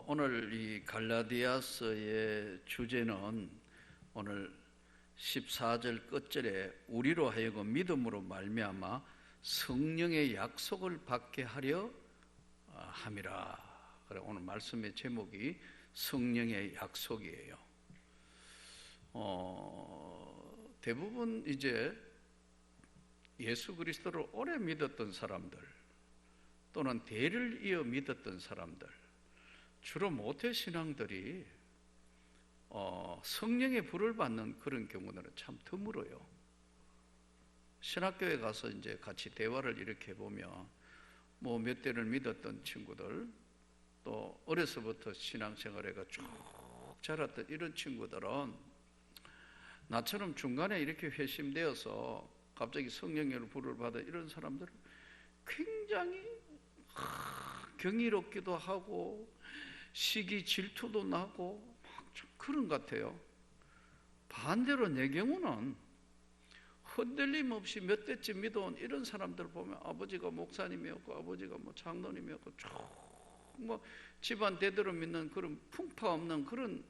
오늘 이 갈라디아서의 주제는 오늘 14절 끝절에 우리로 하여금 믿음으로 말미암아 성령의 약속을 받게 하려 함이라. 그래, 오늘 말씀의 제목이 성령의 약속이에요. 대부분 이제 예수 그리스도를 오래 믿었던 사람들 또는 대를 이어 믿었던 사람들, 주로 모태신앙들이 성령의 불을 받는 그런 경우는 참 드물어요. 신학교에 가서 이제 같이 대화를 이렇게 보면 뭐 몇 대를 믿었던 친구들, 또 어려서부터 신앙생활에가 쭉 자랐던 이런 친구들은 나처럼 중간에 이렇게 회심되어서 갑자기 성령의 불을 받아 이런 사람들은 굉장히 경이롭기도 하고 시기 질투도 나고 막 좀 그런 것 같아요. 반대로 내 경우는 흔들림 없이 몇 대쯤 믿어온 이런 사람들 보면 아버지가 목사님이었고 아버지가 뭐 장로님이었고 쭉 뭐 집안 대대로 믿는 그런 풍파 없는 그런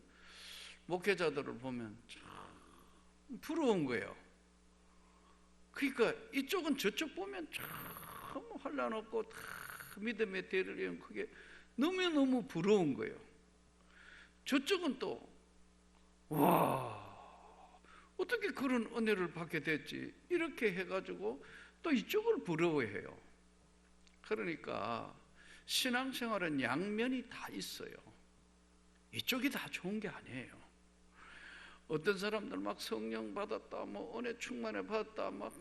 목회자들을 보면 참 부러운 거예요. 그러니까 이쪽은 저쪽 보면 참 환란 없고 다 믿음의 대를 이은 그게 너무너무 부러운 거예요. 저쪽은 또 와, 어떻게 그런 은혜를 받게 됐지? 이렇게 해가지고 또 이쪽을 부러워해요. 그러니까 신앙생활은 양면이 다 있어요. 이쪽이 다 좋은 게 아니에요. 어떤 사람들 막 성령 받았다, 뭐 은혜 충만해 받았다, 막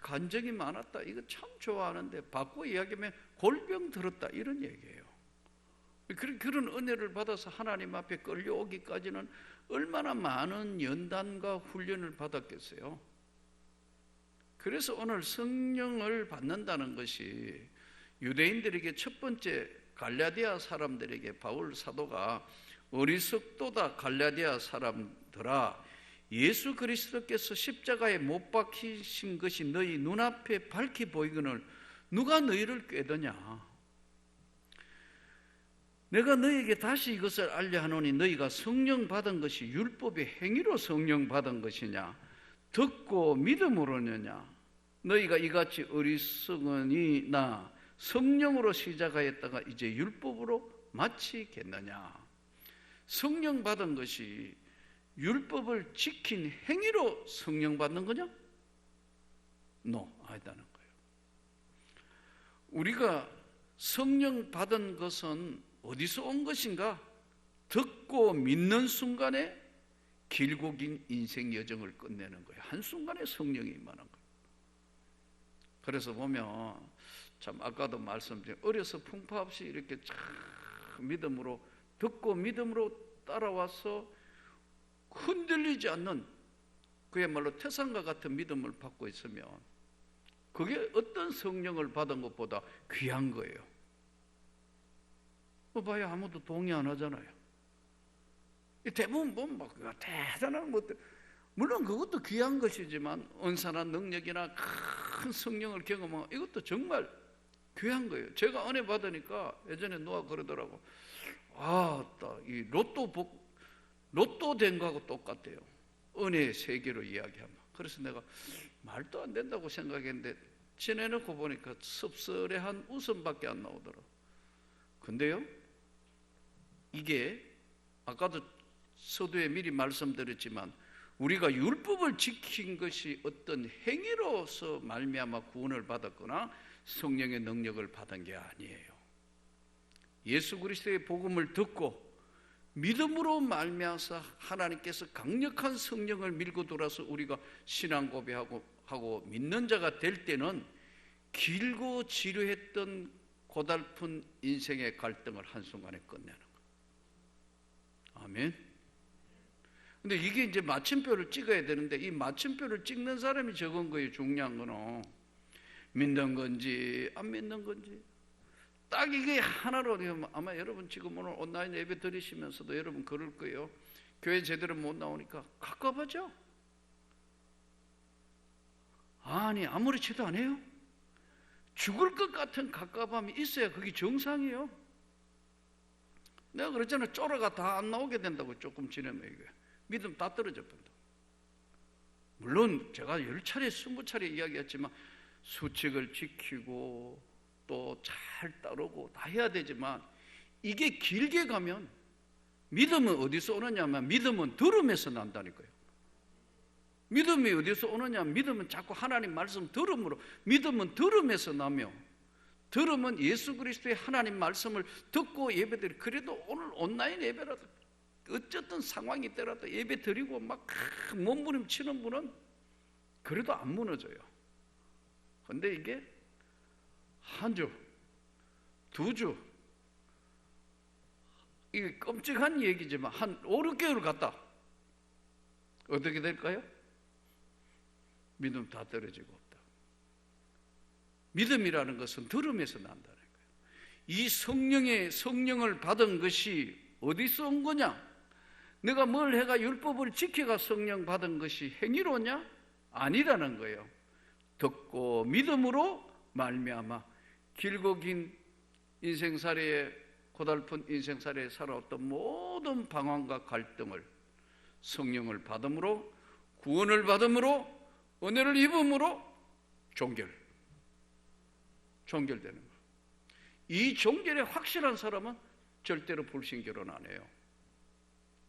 간증이 많았다, 이거 참 좋아하는데 바꿔 이야기하면 골병 들었다 이런 얘기예요. 그런 은혜를 받아서 하나님 앞에 끌려오기까지는 얼마나 많은 연단과 훈련을 받았겠어요. 그래서 오늘 성령을 받는다는 것이 유대인들에게 첫 번째, 갈라디아 사람들에게 바울 사도가 어리석도다 갈라디아 사람들아, 예수 그리스도께서 십자가에 못 박히신 것이 너희 눈앞에 밝히 보이거늘 누가 너희를 꾀더냐? 내가 너희에게 다시 이것을 알려 하노니 너희가 성령 받은 것이 율법의 행위로 성령 받은 것이냐 듣고 믿음으로느냐? 너희가 이같이 어리석으니나 성령으로 시작하였다가 이제 율법으로 마치겠느냐? 성령 받은 것이 율법을 지킨 행위로 성령 받는 거냐? 아니다는 거예요. 우리가 성령 받은 것은 어디서 온 것인가? 듣고 믿는 순간에 길고 긴 인생 여정을 끝내는 거예요. 한순간에 성령이 임하는 거예요. 그래서 보면 참 아까도 말씀드린 어려서 풍파 없이 이렇게 참 믿음으로 듣고 믿음으로 따라와서 흔들리지 않는 그야말로 태산과 같은 믿음을 받고 있으면 그게 어떤 성령을 받은 것보다 귀한 거예요. 봐야 아무도 동의 안 하잖아요. 대부분 보면 막 대단한 것들, 물론 그것도 귀한 것이지만 은사나 능력이나 큰 성령을 경험하고 이것도 정말 귀한 거예요. 제가 은혜 받으니까 예전에 누가 그러더라고. 이 로또 된 거하고 똑같대요. 은혜의 세계로 이야기하면. 그래서 내가 말도 안 된다고 생각했는데 지내놓고 보니까 섭섭한 웃음밖에 안 나오더라고. 근데요, 이게 아까도 서두에 미리 말씀드렸지만 우리가 율법을 지킨 것이 어떤 행위로서 말미암아 구원을 받았거나 성령의 능력을 받은 게 아니에요. 예수 그리스도의 복음을 듣고 믿음으로 말미암아서 하나님께서 강력한 성령을 밀고 돌아서 우리가 신앙 고백하고 믿는 자가 될 때는 길고 지루했던 고달픈 인생의 갈등을 한순간에 끝내는 거예요. 아멘. 근데 이게 이제 마침표를 찍어야 되는데 이 마침표를 찍는 사람이 적은 거예요. 중요한 거는 믿는 건지 안 믿는 건지 딱 이게 하나로. 아마 여러분 지금 오늘 온라인 예배 드리시면서도 여러분 그럴 거예요. 교회 제대로 못 나오니까 갑갑하죠? 아니 아무렇지도 않아요. 죽을 것 같은 갑갑함이 있어야 그게 정상이에요. 내가 그랬잖아. 쪼라가 다 안 나오게 된다고. 조금 지나면 이게 믿음 다 떨어져 본다. 물론 제가 10차례 20차례 이야기했지만 수칙을 지키고 또 잘 따르고 다 해야 되지만, 이게 길게 가면 믿음은 어디서 오느냐면 믿음은 들음에서 난다니까요. 믿음이 어디서 오느냐? 믿음은 자꾸 하나님 말씀 들음으로, 믿음은 들음에서 나며, 들음은 예수 그리스도의 하나님 말씀을 듣고 예배드리. 그래도 오늘 온라인 예배라도 어쨌든 상황이 있더라도 예배 드리고 막 몸부림치는 분은 그래도 안 무너져요. 근데 이게 한 주, 두 주, 이게 끔찍한 얘기지만 한 5, 6개월 갔다 어떻게 될까요? 믿음 다 떨어지고 없다. 믿음이라는 것은 들음에서 난다는 거예요. 이 성령을 받은 것이 어디서 온 거냐? 내가 뭘 해가 율법을 지켜가 성령 받은 것이 행위로냐? 아니라는 거예요. 듣고 믿음으로 말미암아 길고 긴 인생살이에, 고달픈 인생살이에 살아왔던 모든 방황과 갈등을 성령을 받음으로, 구원을 받음으로, 은혜를 입음으로 종결되는 거예요. 이 종결에 확실한 사람은 절대로 불신결혼 안 해요.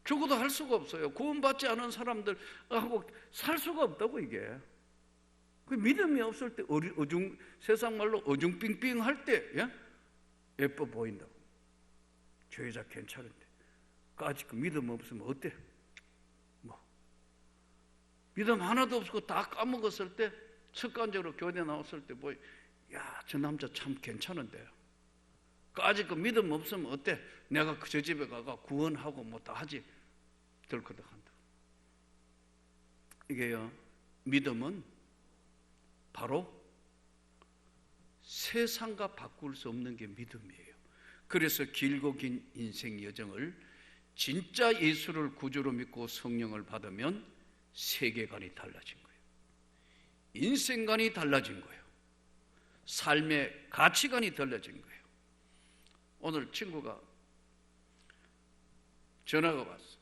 죽어도 할 수가 없어요. 구원받지 않은 사람들하고 살 수가 없다고. 이게 그 믿음이 없을 때 세상 말로 어중빙빙 할 때, 예? 예뻐 보인다고. 저 여자 괜찮은데 아직 그 믿음 없으면 어때? 뭐 믿음 하나도 없고 다 까먹었을 때, 습관적으로 교회 나왔을 때 뭐, 야, 저 남자 참 괜찮은데 아직 그 믿음 없으면 어때? 내가 저 집에 가가 구원하고 뭐 다 하지. 들거덕 한다. 이게요, 믿음은 바로 세상과 바꿀 수 없는 게 믿음이에요. 그래서 길고 긴 인생 여정을 진짜 예수를 구주로 믿고 성령을 받으면 세계관이 달라진 거예요. 인생관이 달라진 거예요. 삶의 가치관이 달라진 거예요. 오늘 친구가 전화가 왔어.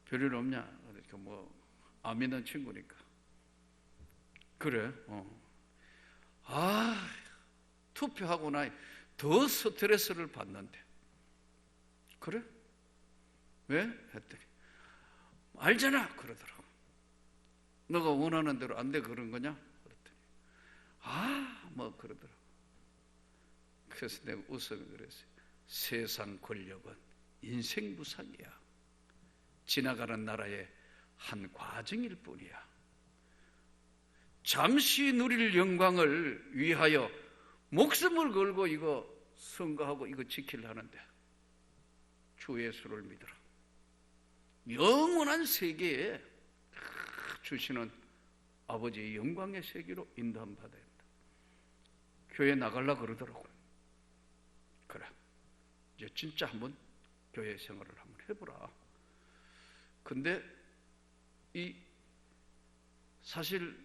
별일 없냐? 이렇게 뭐 안 믿는 친구니까. 그래. 투표하고 나니 더 스트레스를 받는데. 그래? 왜? 했더니 알잖아 그러더라고. 너가 원하는 대로 안 돼 그런 거냐? 그랬더니 뭐 그러더라고. 그래서 내가 웃으며 그랬어요. 세상 권력은 인생 무상이야. 지나가는 나라의 한 과정일 뿐이야. 잠시 누릴 영광을 위하여 목숨을 걸고 이거 선거하고 이거 지키려 하는데 주 예수를 믿어라. 영원한 세계에 주시는 아버지의 영광의 세계로 인도함 받아야 한다. 교회 나가려고 그러더라고요. 그래, 이제 진짜 한번 교회 생활을 한번 해보라. 근데 사실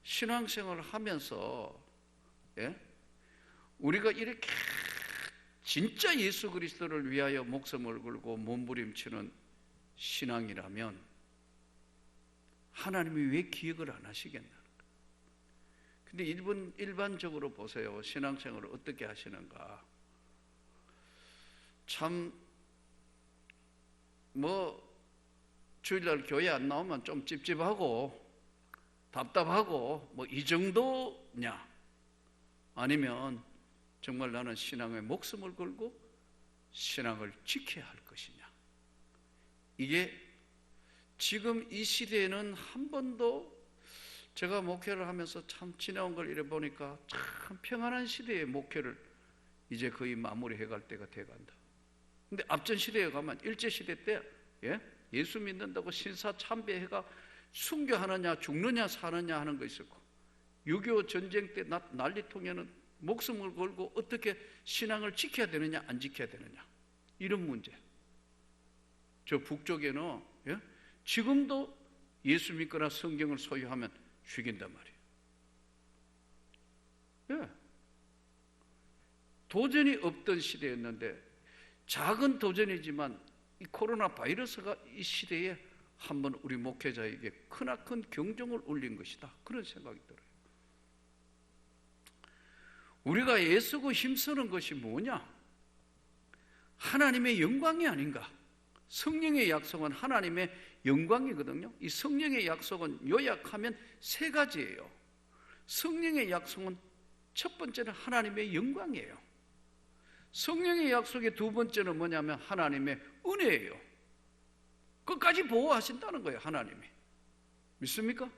신앙생활을 하면서, 예? 우리가 이렇게 진짜 예수 그리스도를 위하여 목숨을 걸고 몸부림치는 신앙이라면 하나님이 왜 기억을 안 하시겠나? 근데 일반적으로 보세요. 신앙생활을 어떻게 하시는가? 참 뭐 주일날 교회 안 나오면 좀 찝찝하고 답답하고 뭐 이 정도냐? 아니면 정말 나는 신앙에 목숨을 걸고 신앙을 지켜야 할 것이냐? 이게 지금 이 시대에는 한 번도, 제가 목회를 하면서 참 지나온 걸 이래 보니까 참 평안한 시대의 목회를 이제 거의 마무리해 갈 때가 돼간다. 근데 앞전 시대에 가면 일제시대 때, 예? 예수 믿는다고 신사 참배해가 순교하느냐 죽느냐 사느냐 하는 거 있었고, 6.25 전쟁 때 난리통에는 목숨을 걸고 어떻게 신앙을 지켜야 되느냐 안 지켜야 되느냐, 이런 문제. 저 북쪽에는, 예? 지금도 예수 믿거나 성경을 소유하면 죽인단 말이에요. 예. 도전이 없던 시대였는데 작은 도전이지만 이 코로나 바이러스가 이 시대에 한번 우리 목회자에게 크나큰 경종을 울린 것이다, 그런 생각이 들어요. 우리가 애쓰고 힘쓰는 것이 뭐냐? 하나님의 영광이 아닌가? 성령의 약속은 하나님의 영광이거든요. 이 성령의 약속은 요약하면 세 가지예요. 성령의 약속은 첫 번째는 하나님의 영광이에요. 성령의 약속의 두 번째는 뭐냐면 하나님의 은혜예요. 끝까지 보호하신다는 거예요, 하나님이. 믿습니까?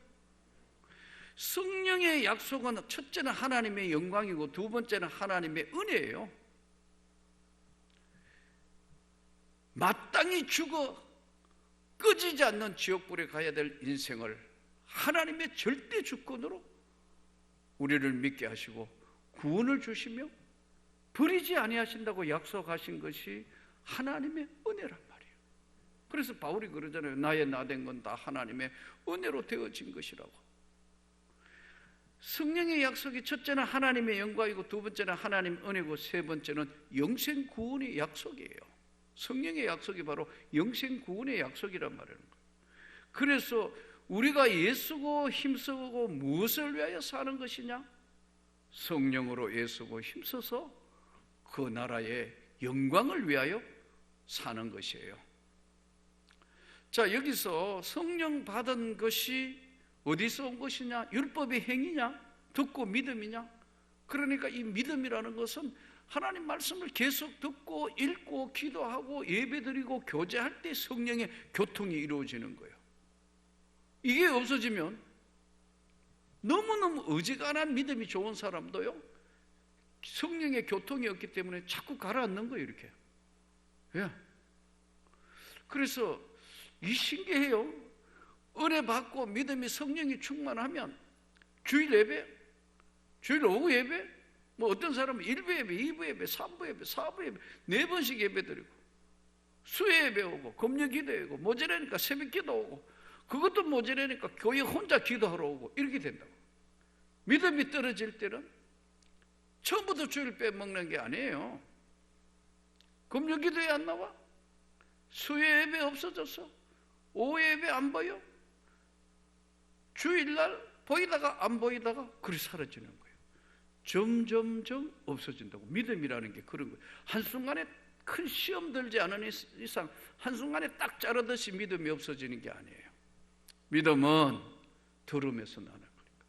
성령의 약속은 첫째는 하나님의 영광이고 두 번째는 하나님의 은혜예요. 마땅히 죽어 꺼지지 않는 지옥불에 가야 될 인생을 하나님의 절대 주권으로 우리를 믿게 하시고 구원을 주시며 버리지 아니하신다고 약속하신 것이 하나님의 은혜란 말이에요. 그래서 바울이 그러잖아요. 나의 나된 건 다 하나님의 은혜로 되어진 것이라고. 성령의 약속이 첫째는 하나님의 영광이고 두 번째는 하나님 은혜고 세 번째는 영생 구원의 약속이에요. 성령의 약속이 바로 영생 구원의 약속이란 말이에요. 그래서 우리가 애쓰고 힘쓰고 무엇을 위하여 사는 것이냐? 성령으로 애쓰고 힘써서 그 나라의 영광을 위하여 사는 것이에요. 자, 여기서 성령 받은 것이 어디서 온 것이냐? 율법의 행위냐? 듣고 믿음이냐? 그러니까 이 믿음이라는 것은 하나님 말씀을 계속 듣고 읽고 기도하고 예배드리고 교제할 때 성령의 교통이 이루어지는 거예요. 이게 없어지면 너무너무 어지간한 믿음이 좋은 사람도요, 성령의 교통이 없기 때문에 자꾸 가라앉는 거예요, 이렇게. 예. 그래서 이 신기해요. 은혜 받고 믿음이 성령이 충만하면 주일 예배, 주일 오후 예배, 뭐 어떤 사람은 1부 예배, 2부 예배, 3부 예배, 4부 예배 4번씩 예배 드리고 수요 예배 오고 금요 기도하고 모자라니까 새벽 기도 오고 그것도 모자라니까 교회 혼자 기도하러 오고 이렇게 된다고. 믿음이 떨어질 때는 처음부터 주일 빼먹는 게 아니에요. 금요 기도에 안 나와? 수요 예배 없어졌어? 오후 예배 안 보여? 주일날 보이다가 안 보이다가 그리 사라지는 거예요. 점점점 없어진다고. 믿음이라는 게 그런 거예요. 한순간에 큰 시험 들지 않은 이상 한순간에 딱 자르듯이 믿음이 없어지는 게 아니에요. 믿음은 들음에서 나는 거니까.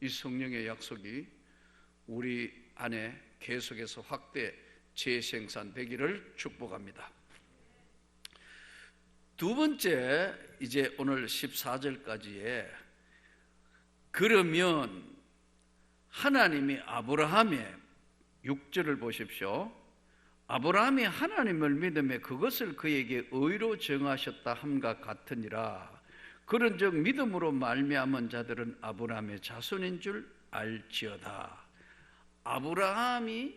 이 성령의 약속이 우리 안에 계속해서 확대 재생산되기를 축복합니다. 두 번째, 이제 오늘 14절까지에 그러면 하나님이 아브라함의 6절을 보십시오. 아브라함이 하나님을 믿음에 그것을 그에게 의로 정하셨다 함과 같으니라. 그런즉 믿음으로 말미암은 자들은 아브라함의 자손인 줄 알지어다. 아브라함이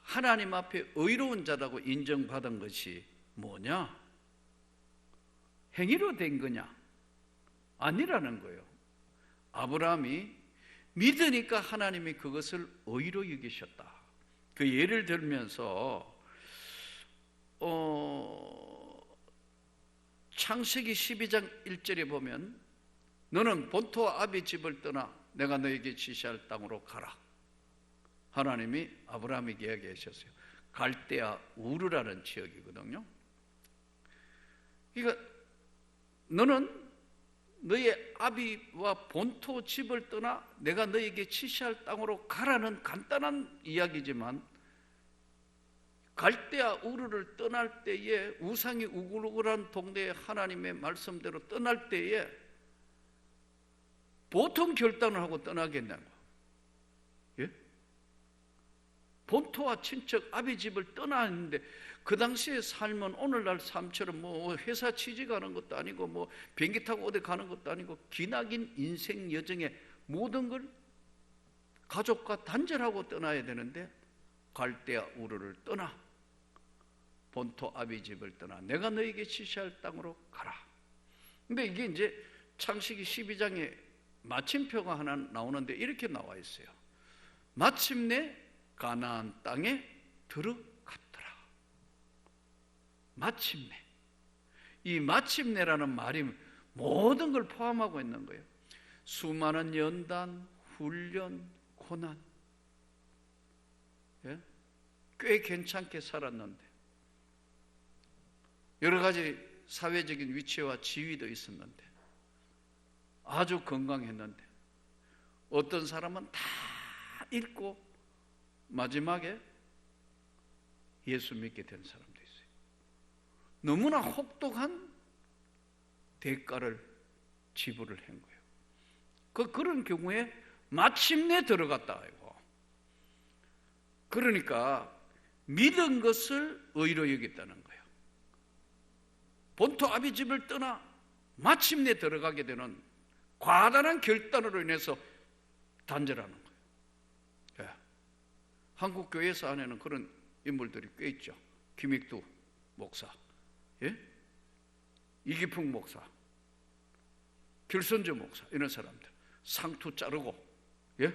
하나님 앞에 의로운 자라고 인정받은 것이 뭐냐? 행위로 된 거냐? 아니라는 거예요. 아브라함이 믿으니까 하나님이 그것을 의로 여기셨다. 그 예를 들면서 창세기 12장 1절에 보면 너는 본토와 아비 집을 떠나 내가 너에게 지시할 땅으로 가라. 하나님이 아브라함에게 이야기하셨어요. 갈대아 우르라는 지역이거든요. 그러니까 너는 너의 아비와 본토 집을 떠나 내가 너에게 지시할 땅으로 가라는 간단한 이야기지만 갈대아 우르를 떠날 때에 우상이 우글우글한 동네에 하나님의 말씀대로 떠날 때에 보통 결단을 하고 떠나겠냐고. 예? 본토와 친척 아비 집을 떠나는데 그 당시의 삶은 오늘날 삶처럼 뭐 회사 취직 가는 것도 아니고 뭐 비행기 타고 어디 가는 것도 아니고 기나긴 인생 여정에 모든 걸 가족과 단절하고 떠나야 되는데 갈대아 우르를 떠나 본토 아비 집을 떠나 내가 너에게 지시할 땅으로 가라. 근데 이게 이제 창세기 12장에 마침표가 하나 나오는데 이렇게 나와 있어요. 마침내 가나안 땅에 들어갔더라. 마침내. 이 마침내라는 말이 모든 걸 포함하고 있는 거예요. 수많은 연단, 훈련, 고난. 예? 꽤 괜찮게 살았는데 여러 가지 사회적인 위치와 지위도 있었는데 아주 건강했는데 어떤 사람은 다 잃고 마지막에 예수 믿게 된 사람도 있어요. 너무나 혹독한 대가를 지불을 한 거예요. 그런 경우에 마침내 들어갔다 이거. 그러니까 믿은 것을 의로 여겼다는 거예요. 본토 아비 집을 떠나 마침내 들어가게 되는 과다한 결단으로 인해서 단절하는 거예요. 예. 한국 교회에서 안에는 그런 인물들이 꽤 있죠. 김익두 목사, 예? 이기풍 목사, 길선주 목사, 이런 사람들 상투 자르고, 예?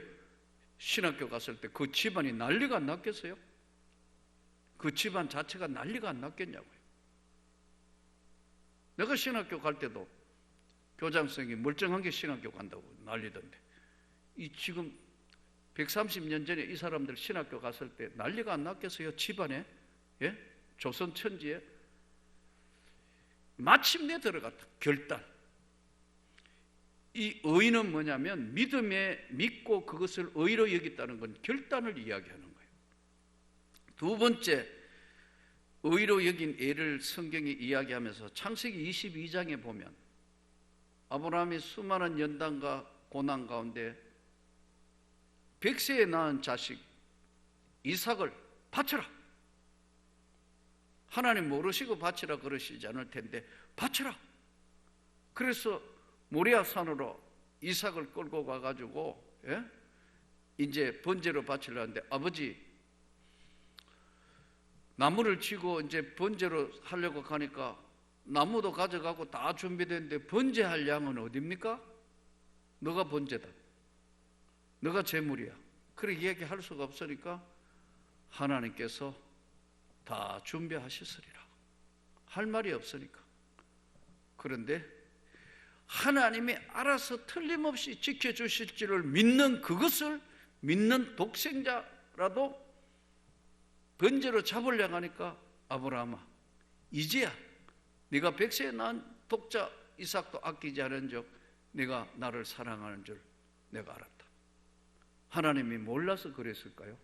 신학교 갔을 때 그 집안이 난리가 안 났겠어요? 그 집안 자체가 난리가 안 났겠냐고요. 내가 신학교 갈 때도 교장선생이 멀쩡한 게 신학교 간다고 난리던데, 이 지금 130년 전에 이 사람들 신학교 갔을 때 난리가 안 났겠어요? 집안에, 예? 조선 천지에. 마침내 들어갔다. 결단. 이 의는 뭐냐면 믿음에 믿고 그것을 의로 여겼다는 건 결단을 이야기하는 거예요. 두 번째, 의로 여긴 예를 성경이 이야기하면서 창세기 22장에 보면 아브라함이 수많은 연단과 고난 가운데 100세에 낳은 자식 이삭을 바쳐라. 하나님 모르시고 바치라 그러시지 않을 텐데 바쳐라. 그래서 모리아 산으로 이삭을 끌고 가가지고, 예? 이제 번제로 바치려는데 아버지 나무를 치고 이제 번제로 하려고 가니까 나무도 가져가고 다 준비됐는데 번제할 양은 어딥니까? 너가 번제다. 너가 제물이야. 그렇게 얘기할 수가 없으니까 하나님께서 다 준비하셨으리라. 할 말이 없으니까. 그런데 하나님이 알아서 틀림없이 지켜주실 줄을 믿는 그것을 믿는 독생자라도 번제로 잡으려고 하니까 아브라함아, 이제야 네가 100세에 낳은 독자 이삭도 아끼지 않은 적 네가 나를 사랑하는 줄 내가 알았다. 하나님이 몰라서 그랬을까요?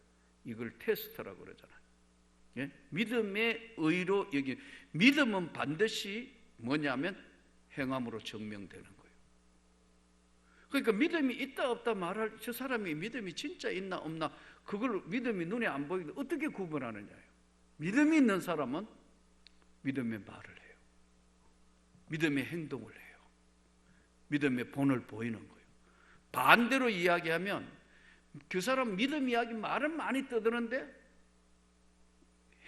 이걸 테스트라고 그러잖아요. 예? 믿음의 의로 여기, 믿음은 반드시 뭐냐면 행함으로 증명되는 거예요. 그러니까 믿음이 있다 없다 말할, 저 사람이 믿음이 진짜 있나 없나, 그걸 믿음이 눈에 안 보이는데 어떻게 구분하느냐요. 믿음이 있는 사람은 믿음의 말을 해요. 믿음의 행동을 해요. 믿음의 본을 보이는 거예요. 반대로 이야기하면 그 사람 믿음 이야기 말은 많이 떠드는데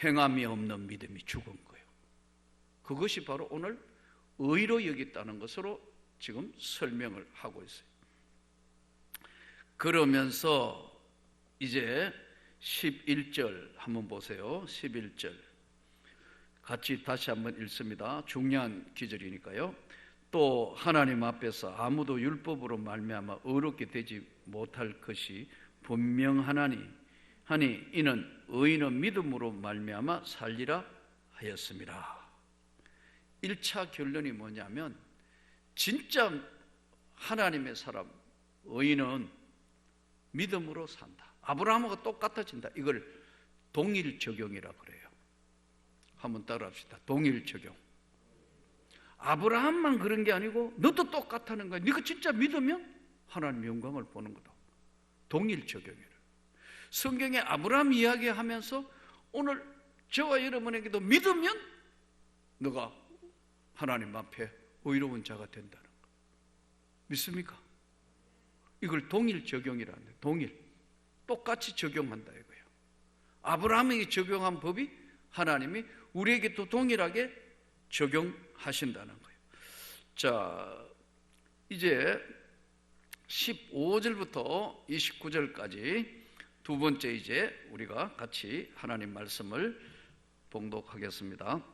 행함이 없는 믿음이 죽은 거예요. 그것이 바로 오늘 의로 여겼다는 것으로 지금 설명을 하고 있어요. 그러면서 이제 11절 한번 보세요. 11절 같이 다시 한번 읽습니다. 중요한 기절이니까요. 또 하나님 앞에서 아무도 율법으로 말미암아 의롭게 되지 못할 것이 분명하나니 이는 의인은 믿음으로 말미암아 살리라 하였습니다. 1차 결론이 뭐냐면 진짜 하나님의 사람 의인은 믿음으로 산다. 아브라함하고 똑같아진다. 이걸 동일 적용이라 그래요. 한번 따라합시다. 동일 적용. 아브라함만 그런 게 아니고 너도 똑같다는 거야. 네가 진짜 믿으면 하나님 영광을 보는 거다. 동일 적용이라. 성경에 아브라함 이야기하면서 오늘 저와 여러분에게도 믿으면 너가 하나님 앞에 의로운 자가 된다는 거. 믿습니까? 이걸 동일 적용이라는데, 동일. 똑같이 적용한다 이거예요. 아브라함에게 적용한 법이 하나님이 우리에게 또 동일하게 적용하신다는 거예요. 자, 이제 15절부터 29절까지 두 번째 이제 우리가 같이 하나님 말씀을 봉독하겠습니다.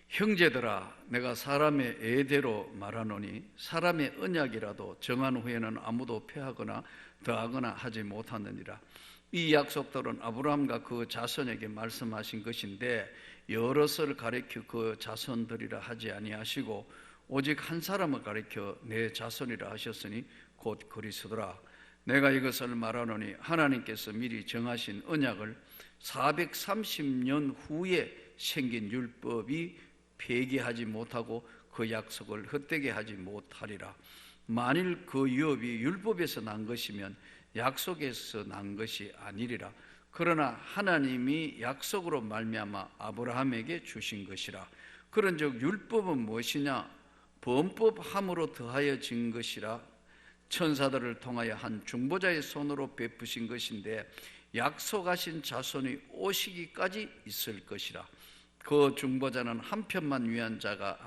형제들아, 내가 사람의 예대로 말하노니 사람의 언약이라도 정한 후에는 아무도 폐하거나 더하거나 하지 못하느니라. 이 약속들은 아브라함과 그 자손에게 말씀하신 것인데 여럿을 가리켜 그 자손들이라 하지 아니하시고 오직 한 사람을 가리켜 내 자손이라 하셨으니 곧 그리스도라. 내가 이것을 말하노니 하나님께서 미리 정하신 언약을 430년 후에 생긴 율법이 폐기하지 못하고 그 약속을 헛되게 하지 못하리라. 만일 그 유업이 율법에서 난 것이면 약속에서 난 것이 아니리라. 그러나 하나님이 약속으로 말미암아 아브라함에게 주신 것이라. 그런즉 율법은 무엇이냐? 범법함으로 더하여진 것이라. 천사들을 통하여 한 중보자의 손으로 베푸신 것인데 약속하신 자손이 오시기까지 있을 것이라. 그 중보자는 한 편만 위한 자가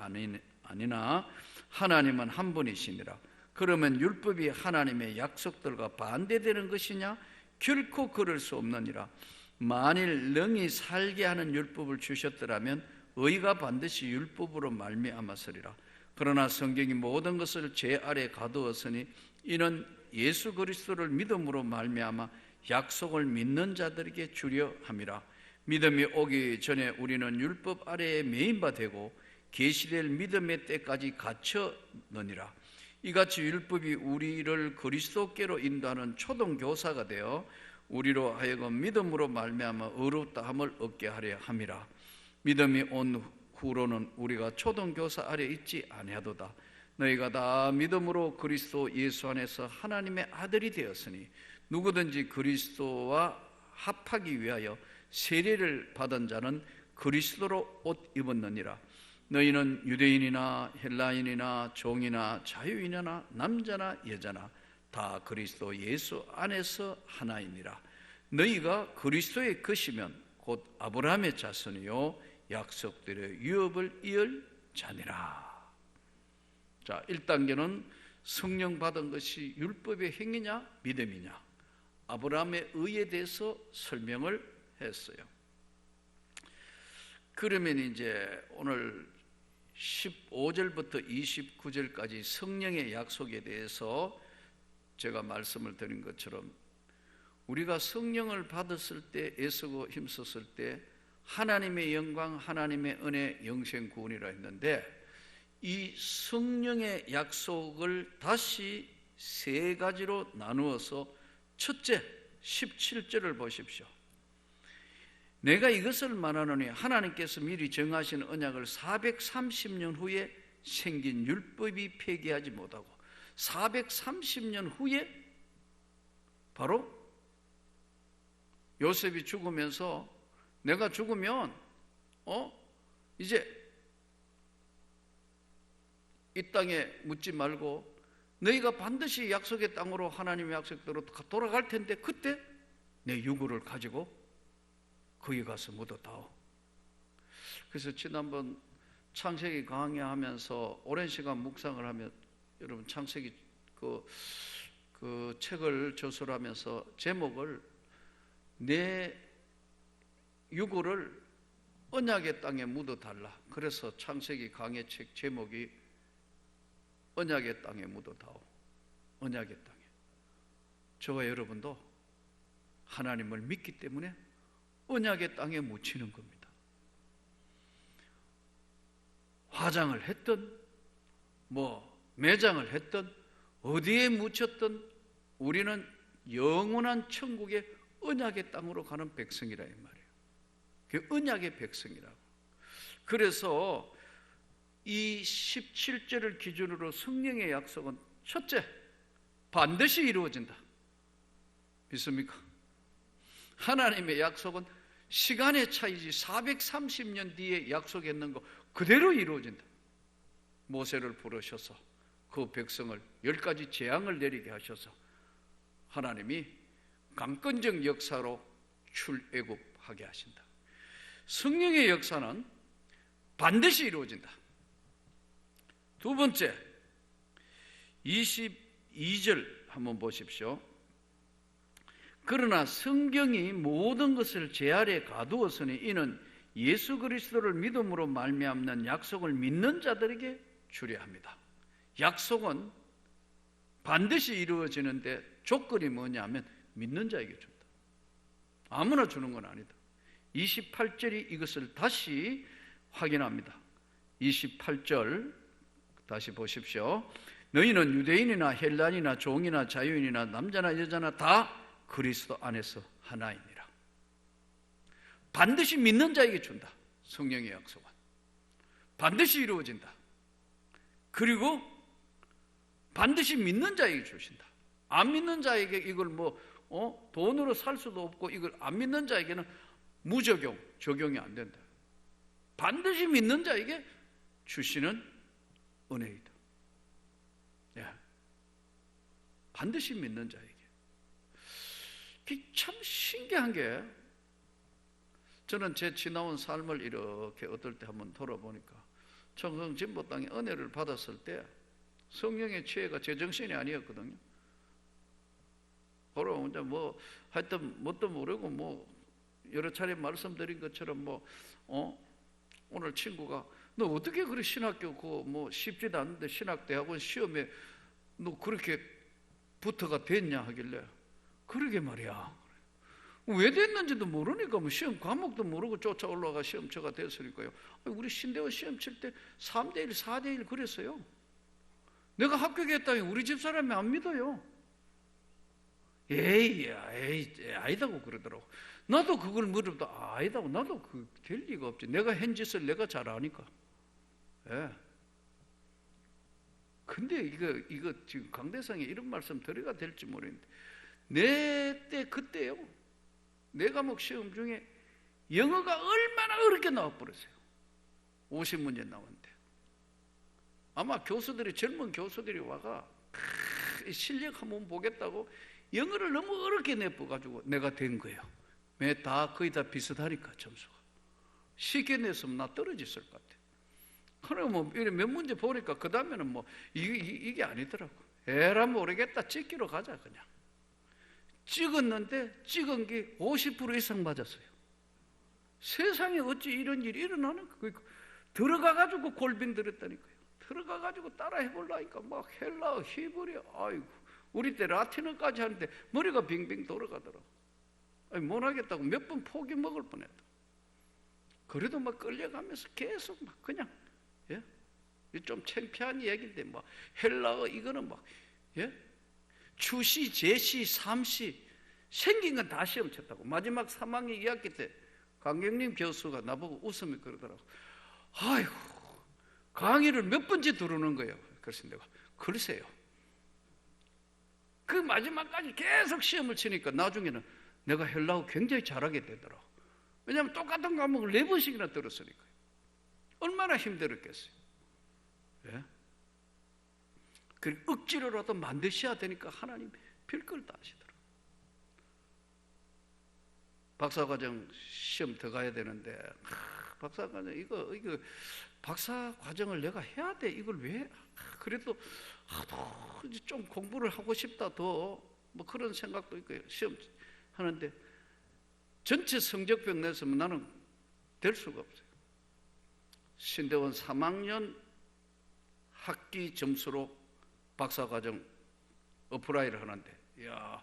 아니나 하나님은 한 분이시니라. 그러면 율법이 하나님의 약속들과 반대되는 것이냐? 결코 그럴 수 없느니라. 만일 능히 살게 하는 율법을 주셨더라면 의가 반드시 율법으로 말미암았으리라. 그러나 성경이 모든 것을 제 아래 가두었으니 이는 예수 그리스도를 믿음으로 말미암아 약속을 믿는 자들에게 주려 함이라. 믿음이 오기 전에 우리는 율법 아래에 매인 바 되고 계시될 믿음의 때까지 갇혔느니라. 이같이 율법이 우리를 그리스도께로 인도하는 초등교사가 되어 우리로 하여금 믿음으로 말미암아 의롭다함을 얻게 하려 함이라. 믿음이 온 후로는 우리가 초등교사 아래 있지 아니하도다. 너희가 다 믿음으로 그리스도 예수 안에서 하나님의 아들이 되었으니 누구든지 그리스도와 합하기 위하여 세례를 받은 자는 그리스도로 옷 입었느니라. 너희는 유대인이나 헬라인이나 종이나 자유인이나 남자나 여자나 다 그리스도 예수 안에서 하나이니라. 너희가 그리스도의 것이면 곧 아브라함의 자손이요 약속들의 유업을 이을 자니라. 자, 1단계는 성령 받은 것이 율법의 행위냐 믿음이냐, 아브라함의 의에 대해서 설명을 했어요. 그러면 이제 오늘 15절부터 29절까지 성령의 약속에 대해서 제가 말씀을 드린 것처럼 우리가 성령을 받았을 때, 애쓰고 힘썼을 때 하나님의 영광, 하나님의 은혜, 영생 구원이라 했는데 이 성령의 약속을 다시 세 가지로 나누어서 첫째 17절을 보십시오. 내가 이것을 말하노니 하나님께서 미리 정하신 언약을 430년 후에 생긴 율법이 폐기하지 못하고 430년 후에 바로 요셉이 죽으면서 내가 죽으면 이제 이 땅에 묻지 말고 너희가 반드시 약속의 땅으로 하나님의 약속대로 돌아갈 텐데 그때 내 유구를 가지고 거기 가서 묻어다오. 그래서 지난번 창세기 강의하면서 오랜 시간 묵상을 하면 여러분 창세기 그 책을 저술하면서 제목을 내 유구를 언약의 땅에 묻어달라. 그래서 창세기 강의 책 제목이 언약의 땅에 묻어다오. 언약의 땅에. 저와 여러분도 하나님을 믿기 때문에 언약의 땅에 묻히는 겁니다. 화장을 했든 매장을 했든 어디에 묻혔든 우리는 영원한 천국의 언약의 땅으로 가는 백성이라 이 말이에요. 그게 언약의 백성이라고. 그래서 이 17절을 기준으로 성령의 약속은 첫째, 반드시 이루어진다. 믿습니까? 하나님의 약속은 시간의 차이지 430년 뒤에 약속했는 거 그대로 이루어진다. 모세를 부르셔서 그 백성을 10가지 재앙을 내리게 하셔서 하나님이 강권적 역사로 출애굽하게 하신다. 성령의 역사는 반드시 이루어진다. 두 번째 22절 한번 보십시오. 그러나 성경이 모든 것을 제 아래 가두었으니 이는 예수 그리스도를 믿음으로 말미암는 약속을 믿는 자들에게 주려 합니다. 약속은 반드시 이루어지는데 조건이 뭐냐면 믿는 자에게 준다. 아무나 주는 건 아니다. 28절이 이것을 다시 확인합니다. 28절 다시 보십시오. 너희는 유대인이나 헬라인이나 종이나 자유인이나 남자나 여자나 다 그리스도 안에서 하나이니라. 반드시 믿는 자에게 준다. 성령의 약속은 반드시 이루어진다. 그리고 반드시 믿는 자에게 주신다. 안 믿는 자에게 이걸 돈으로 살 수도 없고, 이걸 안 믿는 자에게는 무적용, 적용이 안 된다. 반드시 믿는 자에게 주시는 은혜이다. 예. 반드시 믿는 자에게. 참 신기한 게, 저는 제 지나온 삶을 이렇게 어떨 때 한번 돌아보니까, 청성 진보 땅에 은혜를 받았을 때 성령의 지혜가 제정신이 아니었거든요. 바로 이제 하여튼 뭣도 모르고 여러 차례 말씀드린 것처럼 오늘 친구가 너 어떻게 그래 신학교 쉽지도 않은데 신학대학원 시험에 너 그렇게 부터가 됐냐 하길래, 그러게 말이야. 왜 됐는지도 모르니까 시험 과목도 모르고 쫓아 올라가 시험처가 됐으니까요. 우리 신대원 시험 칠 때 3대1, 4대1 그랬어요. 내가 합격했다니 우리 집 사람이 안 믿어요. 에이 아니다고 그러더라고. 나도 그걸 물어도 아니다고. 나도 그 될 리가 없지. 내가 한 짓을 내가 잘 아니까. 예. 근데 이거 지금 강대상에 이런 말씀 드려야 될지 모르겠는데, 내 때 그때요, 내 과목 시험 중에 영어가 얼마나 어렵게 나와버렸어요. 50문제 나왔는데 아마 교수들이, 젊은 교수들이 와가 실력 한번 보겠다고 영어를 너무 어렵게 내버가지고 내가 된 거예요. 왜? 거의 다 비슷하니까 점수가. 쉽게 냈으면 나 떨어졌을 것 같아. 그러면 몇 문제 보니까 그 다음에는 이게 아니더라고. 에라 모르겠다, 찍기로 가자 그냥. 찍었는데 찍은 게 50% 이상 맞았어요. 세상에 어찌 이런 일이 일어나는 거예요. 들어가가지고 골빈 들었다니까요. 들어가가지고 따라 해보려니까 헬라어, 히브리어, 아이고, 우리 때 라틴어까지 하는데 머리가 빙빙 돌아가더라고. 못하겠다고 몇 번 포기 먹을 뻔했다. 그래도 끌려가면서 계속 그냥, 예? 좀 창피한 얘기인데 헬라어 이거는 추시, 제시, 삼시 생긴 건 다 시험 쳤다고. 마지막 3학년 2학기 때 강경림 교수가 나보고 웃으며 그러더라고. 아이고, 강의를 몇 번째 들으는 거예요. 그래서 내가, 글쎄요, 그 마지막까지 계속 시험을 치니까 나중에는 내가 헬라어 굉장히 잘하게 되더라고. 왜냐하면 똑같은 과목을 4번씩이나 들었으니까요. 얼마나 힘들었겠어요. 예? 억지로라도 만드셔야 되니까 하나님 별걸 다 하시더라고요. 박사과정 시험 들어가야 되는데, 박사과정 이거 박사과정을 내가 해야 돼. 이걸 왜? 그래도 좀 공부를 하고 싶다, 더 그런 생각도 있고요. 시험 하는데 전체 성적표 냈으면 나는 될 수가 없어요. 신대원 3학년 학기 점수로 박사과정 어플라이를 하는데, 이야,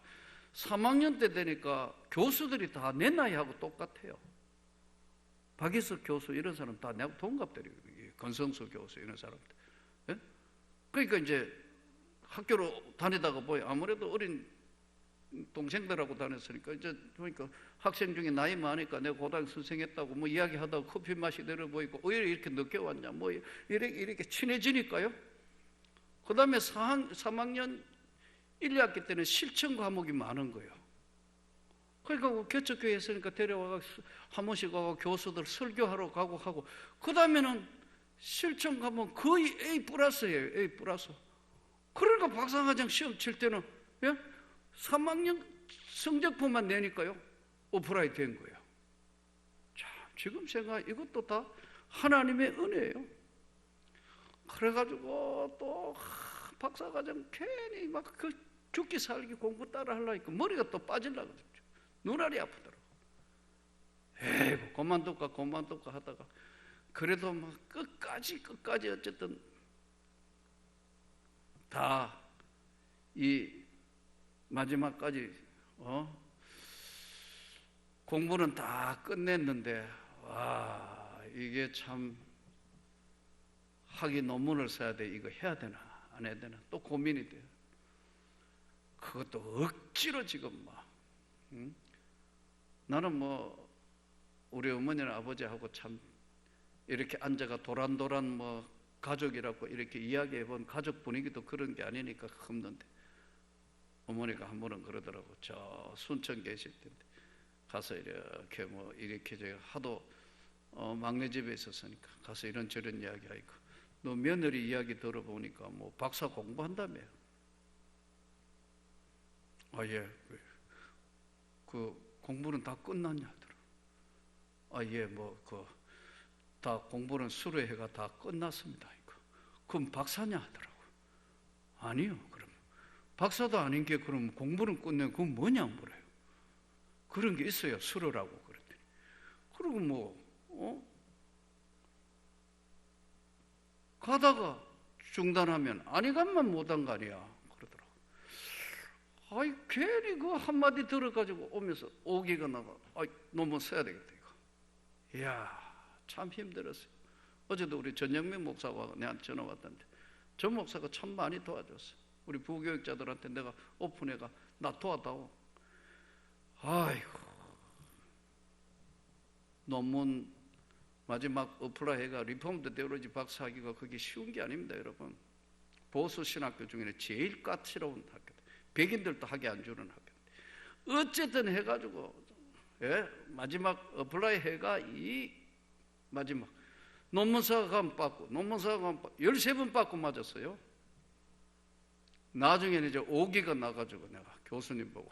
3학년 때 되니까 교수들이 다 내 나이하고 똑같아요. 박희석 교수 이런 사람 다 내하고 동갑들이거든요. 권성수 교수 이런 사람들. 예? 그러니까 이제 학교로 다니다가 아무래도 어린 동생들하고 다녔으니까, 이제 보니까 학생 중에 나이 많으니까 내가 고등학교 선생했다고 이야기하다가 커피 맛이 내려 보이고, 왜 이렇게 늦게 왔냐, 이렇게 친해지니까요. 그 다음에 3학년 1, 2학기 때는 실천 과목이 많은 거예요. 그러니까 개척교회 했으니까 데려와서 한 번씩 가고 교수들 설교하러 가고 하고, 그 다음에는 실천 과목 거의 A+예요. A+. 그러니까 박사과정 시험 칠 때는 3학년 성적표만 내니까요, 오프라인 된 거예요. 자, 지금 생각, 이것도 다 하나님의 은혜예요. 그래가지고 또 박사과정 괜히 죽기 살기 공부 따라 하려니까 머리가 또 빠지려고 그러죠. 눈알이 아프더라고. 에이구 그만둘까 하다가 그래도 막 끝까지 어쨌든 다 이 마지막까지 공부는 다 끝냈는데 와 이게 참 학위 논문을 써야 돼. 이거 해야 되나 안 해야 되나 또 고민이 돼요. 그것도 억지로 지금 막 나는 뭐 우리 어머니나 아버지하고 참 이렇게 앉아가 도란도란 뭐 가족이라고 이렇게 이야기해본 가족 분위기도 그런 게 아니니까 없는데 어머니가 한 번은 그러더라고. 저 순천 계실 텐데 가서 이렇게 뭐 이렇게 제가 하도 막내 집에 있었으니까 가서 이런저런 이야기하고 너 며느리 이야기 들어보니까 뭐 박사 공부한다며. 아 예. 그 공부는 다 끝났냐 하더라고. 아 예 뭐 다 공부는 수료회가 다 끝났습니다. 그럼 박사냐 하더라고. 아니요. 그럼 박사도 아닌 게 그럼 공부는 끝내고 그건 뭐냐 물어요. 그런 게 있어요. 수료라고 그랬더니. 그리고 뭐 가다가 중단하면 아니 간만 못한 거 아니야 그러더라고. 아이 괜히 그 한마디 들어가지고 오면서 오기가 나가. 아이 논문 써야 되겠다 이거. 이야 참 힘들었어요. 어제도 우리 전영민 목사가 내한테 전화 왔던데 전 목사가 참 많이 도와줬어. 우리 부교육자들한테 내가 오픈해가 나 도와다오. 아이고 논문 마지막 어플라이가 리폼드 테올로지 박사학위가 그게 쉬운 게 아닙니다 여러분. 보수 신학교 중에는 제일 까칠한 학교, 백인들도 하게 안 주는 학교. 어쨌든 해가지고 마지막 어플라이 해가 이 마지막 논문사가 받고 논문사가 13번 받고 맞았어요. 나중에는 이제 오기가 나가지고 내가 교수님 보고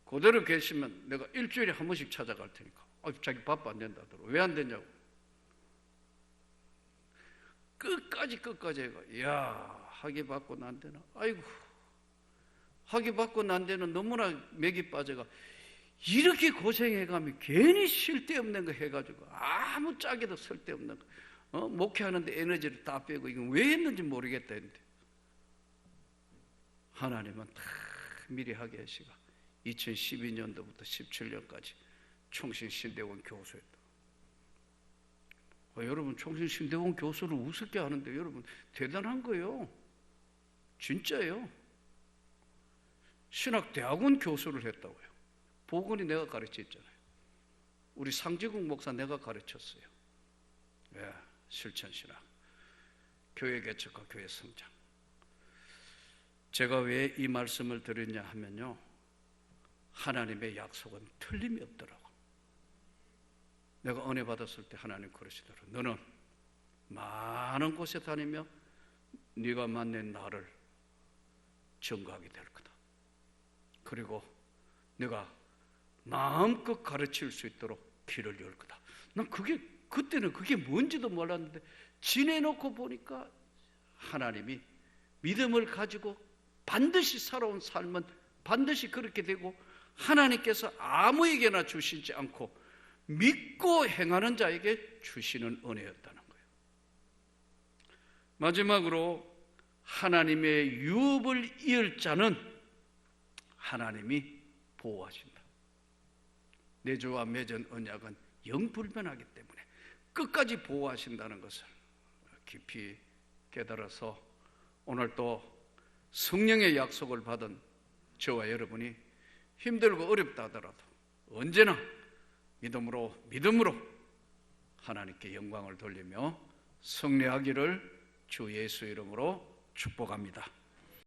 그대로 계시면 내가 일주일에 한 번씩 찾아갈 테니까 자기 바빠 안 된다더라고. 왜 안 되냐고. 끝까지 해가 이야 학위 받고 난 데는 아이고 학위 받고 난 데는 너무나 맥이 빠져가 이렇게 고생해가면 괜히 쓸데없는 거 해가지고 아무 짝에도 쓸데없는 거 목회하는데 에너지를 다 빼고 이건 왜 했는지 모르겠다 했는데 하나님은 다 미리 하게 하시고 2012년도부터 17년까지 총신신대원 교수였다. 여러분 총신신대원 교수를 우습게 하는데 여러분 대단한 거예요. 진짜예요. 신학대학원 교수를 했다고요. 보건이 내가 가르쳤잖아요. 우리 상지국 목사 내가 가르쳤어요. 실천신학, 교회 개척과 교회 성장. 제가 왜 이 말씀을 드렸냐 하면요, 하나님의 약속은 틀림이 없더라고. 내가 은혜 받았을 때 하나님 그러시더라고. 너는 많은 곳에 다니며 네가 만난 나를 증거하게 될 거다. 그리고 네가 마음껏 가르칠 수 있도록 길을 열 거다. 난 그때는 그게 뭔지도 몰랐는데 지내놓고 보니까 하나님이 믿음을 가지고 반드시 살아온 삶은 반드시 그렇게 되고 하나님께서 아무에게나 주시지 않고 믿고 행하는 자에게 주시는 은혜였다는 거예요. 마지막으로 하나님의 유업을 이을 자는 하나님이 보호하신다. 내 주와 맺은 언약은 영불변하기 때문에 끝까지 보호하신다는 것을 깊이 깨달아서 오늘 또 성령의 약속을 받은 저와 여러분이 힘들고 어렵다 하더라도 언제나 믿음으로 하나님께 영광을 돌리며 승리하기를 주 예수 이름으로 축복합니다.